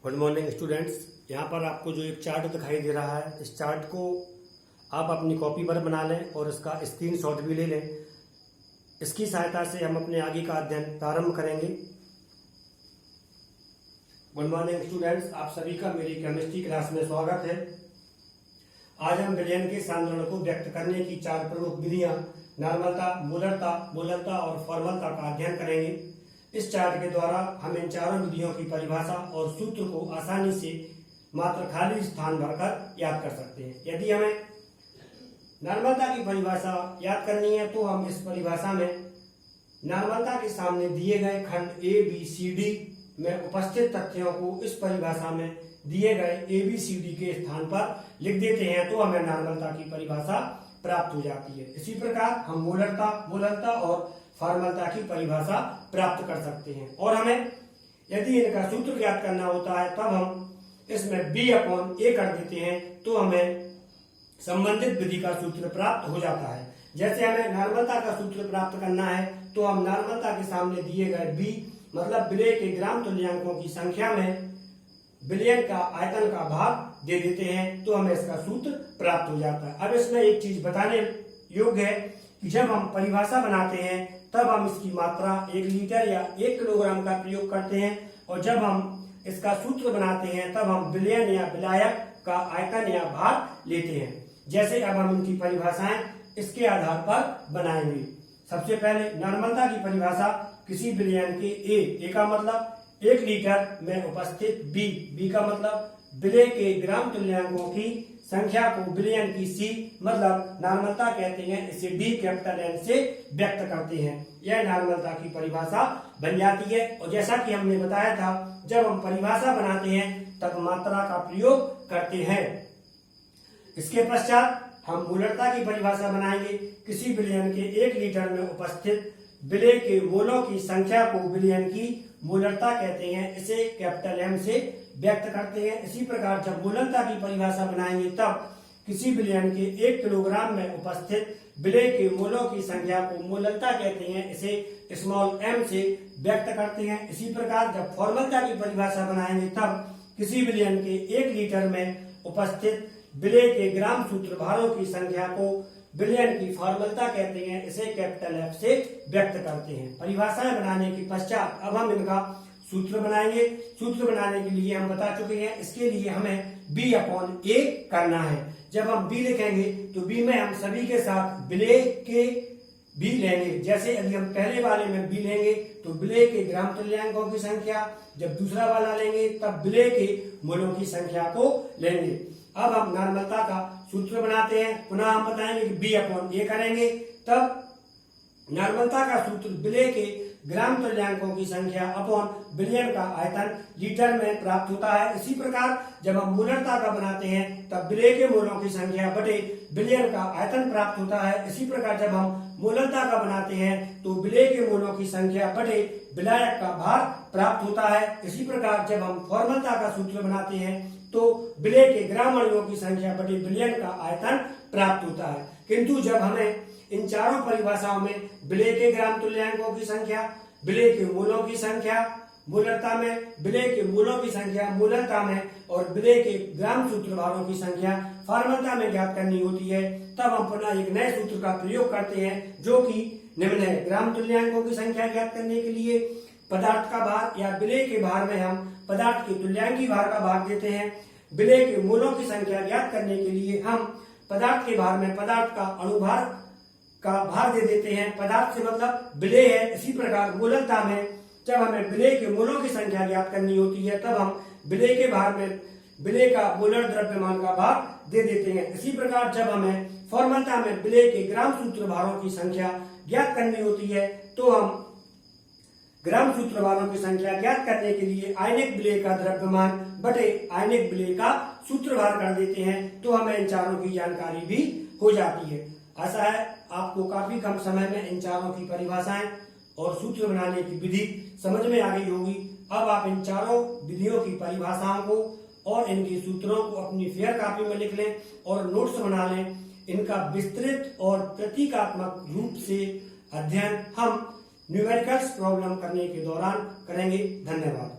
Good morning students. यहाँ पर आपको जो एक चार्ट दिखाई दे रहा है, इस चार्ट को आप अपनी कॉपी पर बना लें और इसका स्क्रीनशॉट भी ले लें। इसकी सहायता से हम अपने आगे का अध्ययन प्रारंभ करेंगे। गुड मॉर्निंग स्टूडेंट्स, आप सभी का मेरी केमिस्ट्री क्लास में स्वागत है। आज हम विलयन के समीकरण को व्यक्त करने की चार प्रमुख विधियां नॉर्मलता, मोलरता और फॉर्मलता का अध्ययन करेंगे। इस चार्ट के द्वारा हम इन चारों विधियों की परिभाषा और सूत्र को आसानी से मात्र खाली स्थान भरकर याद कर सकते हैं। यदि हमें नॉर्मलता की परिभाषा याद करनी है तो हम इस परिभाषा में नॉर्मलता के सामने दिए गए खंड ए बी सी डी में उपस्थित तथ्यों को इस परिभाषा में दिए गए ए बी सी डी के स्थान पर लिख देते हैं तो हमें नॉर्मलता की परिभाषा प्राप्त हो जाती है। इसी प्रकार हम मोलरता और फॉर्मलता की परिभाषा प्राप्त कर सकते हैं। और हमें यदि इनका सूत्र ज्ञात करना होता है तब हम इसमें B/A कर देते हैं तो हमें संबंधित विधि का सूत्र प्राप्त हो जाता है। जैसे हमें नॉर्मलता का सूत्र प्राप्त करना है तो हम नॉर्मलता के सामने दिए गए B मतलब विलय के ग्राम तुल्यांकों की संख्या में विलयन का आयतन का भाग दे देते हैं तो हमें इसका सूत्र प्राप्त हो जाता है। अब इसमें एक चीज बताने योग्य है कि जब हम परिभाषा बनाते हैं तब हम इसकी मात्रा 1 लीटर या 1 किलोग्राम का प्रयोग करते हैं, और जब हम इसका सूत्र बनाते हैं तब हम विलयन या विलायक का आयतन या भाग लेते हैं। जैसे अब हम इनकी परिभाषाएं इसके आधार पर बनाएंगे। सबसे पहले नॉर्मलता की परिभाषा किसी विलयन के ए का मतलब 1 लीटर में उपस्थित बी का मतलब विलय के ग्राम तुल्यांकों की संख्या को विलयन की सी मतलब नॉर्मलता कहते हैं, इसे डी कैपिटल एन से व्यक्त करते हैं। यह नॉर्मलता की परिभाषा बन जाती है। और जैसा कि हमने बताया था, जब हम परिभाषा बनाते हैं तब मात्रा का प्रयोग करते हैं। इसके पश्चात हम मोलरता की परिभाषा बनाएंगे। किसी विलयन के 1 लीटर में उपस्थित विलय के मोलों की संख्या को विलयन की मोलरता कहते हैं, इसे कैपिटल एम से व्यक्त करते हैं। इसी प्रकार जब मोलरता की परिभाषा बनाएंगे तब किसी विलयन के 1 किलोग्राम में उपस्थित विलय के मोलों की संख्या को मोलरता कहते हैं, इसे स्मॉल एम से व्यक्त करते हैं। इसी प्रकार जब फॉर्मलता की परिभाषा बनाएंगे तब किसी विलयन के 1 लीटर में उपस्थित विलय के ग्राम सूत्रभारों की संख्या को विलयन की फॉर्मलता कहते हैं, इसे कैपिटल एफ से व्यक्त करते हैं। परिभाषाएं बनाने के पश्चात अब हम इनका सूत्र बनाएंगे। सूत्र बनाने के लिए हम बता चुके हैं, इसके लिए हमें B/A करना है। जब हम B लिखेंगे तो B में हम सभी के साथ विलय के B लेंगे। जैसे यदि हम पहले वाले में B लेंगे तो विलय के ग्राम तुल्यांकों की संख्या, जब दूसरा वाला लेंगे तब विलय के मोलों की संख्या को लेंगे। अब हम नॉर्मलता का सूत्र बनाते हैं। पुनः हम बताएंगे कि B/A करेंगे, तब नॉर्मलता का सूत्र विलय के ग्राम तुल्यांकों की संख्या अपॉन विलयन का आयतन लीटर में प्राप्त होता है। इसी प्रकार जब हम मोलरता का बनाते हैं तब विलय के मोलों की संख्या बटे विलयन का आयतन प्राप्त होता है। इसी प्रकार जब हम मोलरता का बनाते हैं तो विलय के मोलों की संख्या बटे विलायक का भार प्राप्त होता है। इसी प्रकार जब हम फॉर्मलता का सूत्र बनाते हैं तो विलय के ग्राम अणुओं की संख्या बटे विलयन का आयतन प्राप्त होता है। किंतु जब हमें इन चारों परिभाषाओं में विलय के ग्राम तुल्यांकों की संख्या, विलय के मोलों की संख्या मोलरता में, विलय के मोलों की संख्या मोलरता में और विलय के ग्राम सूत्रभारों की संख्या फॉर्मलता में ज्ञात करनी होती है, तब हम पुनः एक नए सूत्र का प्रयोग करते हैं जो कि निम्न है। ग्राम तुल्यांकों की संख्या ज्ञात करने के लिए पदार्थ का भार या विलय के भार में हम पदार्थ के तुल्यांकी भार का भाग देते हैं। विलय के मोलों की संख्या ज्ञात करने के लिए हम पदार्थ के भार में पदार्थ का अणुभार का भार दे देते हैं। पदार्थ से मतलब विलय है। इसी प्रकार मोलरता में जब हमें विलय के मोलों की संख्या ज्ञात करनी होती है तब हम विलय के भार में विलय का मोलर द्रव्यमान का भाग दे देते हैं। इसी प्रकार जब हमें फॉर्मलता में विलय के ग्राम सूत्र भारों की संख्या ज्ञात करनी होती है तो हम ग्राम सूत्र भारों की संख्या ज्ञात करने के लिए आयनिक विलय का द्रव्यमान बटे आयनिक विलय का सूत्रभार कर देते हैं, तो हमें इन चारों की जानकारी भी हो जाती है। आशा है आपको काफी कम समय में इन चारों की परिभाषाएं और सूत्र बनाने की विधि समझ में आ गई होगी। अब आप इन चारों विधियों की परिभाषाओं को और इनके सूत्रों को अपनी फेयर कॉपी में लिख लें और नोट्स बना लें। इनका विस्तृत और प्रतीकात्मक रूप से अध्ययन हम न्यूमेरिकल्स प्रॉब्लम करने के दौरान करेंगे। धन्यवाद।